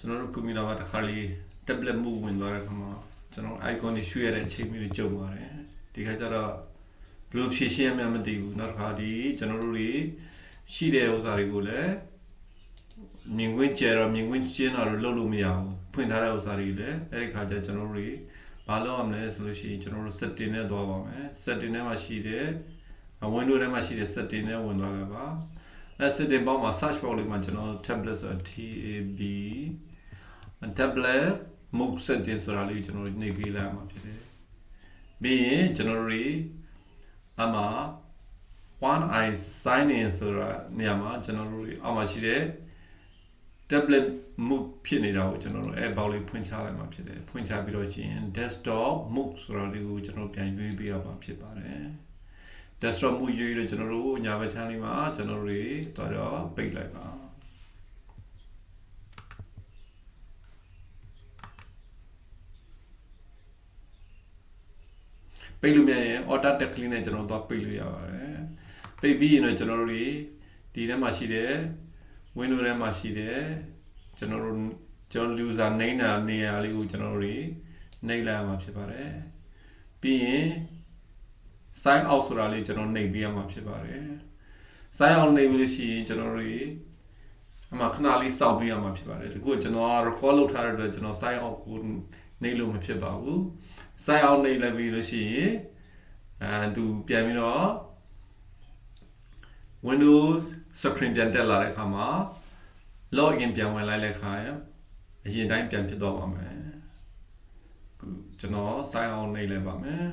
ကျွန်တော်တို့ကွန်ပျူတာမှာတစ်ခါလေး tablet မှုဝင်သွားတဲ့အခါမှာကျွန်တော် icon တွေရွှေ့ရတဲ့အချိန်မျိုးတွေကြုံပါတယ်ဒီခါကျတော့ဘယ်လိုဖြည့်ရှင်းရမှန်းမသိဘူးနောက်တစ်ခါဒီကျွန်တော်တို့တွေရှိတဲ့ဥစ္စာတွေကိုလည်းမြင်ကွင်းကျဲတော့မြင်ကွင်းကျင်းတာတော့လုပ်လို့မရဘူးဖွင့်ထားတဲ့ဥစ္စာတွေလည်းအဲ့ဒီခါကျကျွန်တော်တို့တွေဘာလုပ်ရမလဲဆိုလို့ရှိရင်ကျွန်တော်တို့ setting နဲ့သွားပါမယ် setting ထဲမှာရှိတဲ့ window ထဲမှာရှိတဲ့ setting နဲ့ဝင်သွားလိုက်ပါအဲ setting ပေါက်မှာ search box လေးမှာကျွန်တော် tablet ဆိုတာ tab tablet move setting ဆိုတာလေးကျွန်တော်တို့နှိပ်ပေးလိုက်မှာဖြစ်တယ်ပြီးရင်ကျွန်တော်တို့တွေအမှာ one eye sign in ဆိုတာနေရာမှာကျွန်တော်တို့တွေအောက်မှာရှိတဲ့ tablet move ဖြစ်နေတာကိုကျွန်တော်တို့အဲဘောက်လေးဖွင့်ချလိုက်မှာဖြစ်တယ်ဖွင့်ချပြီးတော့ချင်း desktop move ဆိုတာလေးကိုကျွန်တော်ပြန်ရွေးပေးရမှာဖြစ်ပါတယ် desktop move ရွေးလို့ကျွန်တော်တို့ညာဘက်ချမ်းလေးမှာကျွန်တော်တို့တွေတော့ပိတ်လိုက်ပါပိတ်လို့မြင်ရင် auto tech လေးနဲ့ကျွန်တော်တို့ပိတ်လို့ရပါတယ်ပိတ်ပြီးရင်တော့ကျွန်တော်တို့တွေဒီထဲမှာရှိတဲ့ window ထဲမှာရှိတဲ့ကျွန်တော် user name နာနေရာလေးကိုကျွန်တော်တို့တွေနှိပ်လိုက်ရမှာဖြစ်ပါတယ်ပြီးရင် sign out ဆိုတာလေးကျွန်တော်နှိပ်ပေးရမှာဖြစ်ပါတယ် sign out နှိပ်ပြီးလို့ရှိရင်ကျွန်တော်တို့တွေအမှခဏလေးစောင့်ပေးရမှာဖြစ်ပါတယ်ဒီခုကျွန်တော် record လုပ်ထားတဲ့အတွက်ကျွန်တော် sign out ကိုနှိပ်လို့မဖြစ်ပါဘူး sign out နှိပ်လိုက်ပြီးလို့ရှိရင်သူပြန်ပြီးတော့ Windows screen ပြန်တက်လာတဲ့အခါမှာ login ပြန်ဝင်လိုက်တဲ့အခါအရင်တိုင်းပြန်ဖြစ်သွားပါမယ်ကျွန်တော် sign out နှိပ်လိုက်ပါမယ်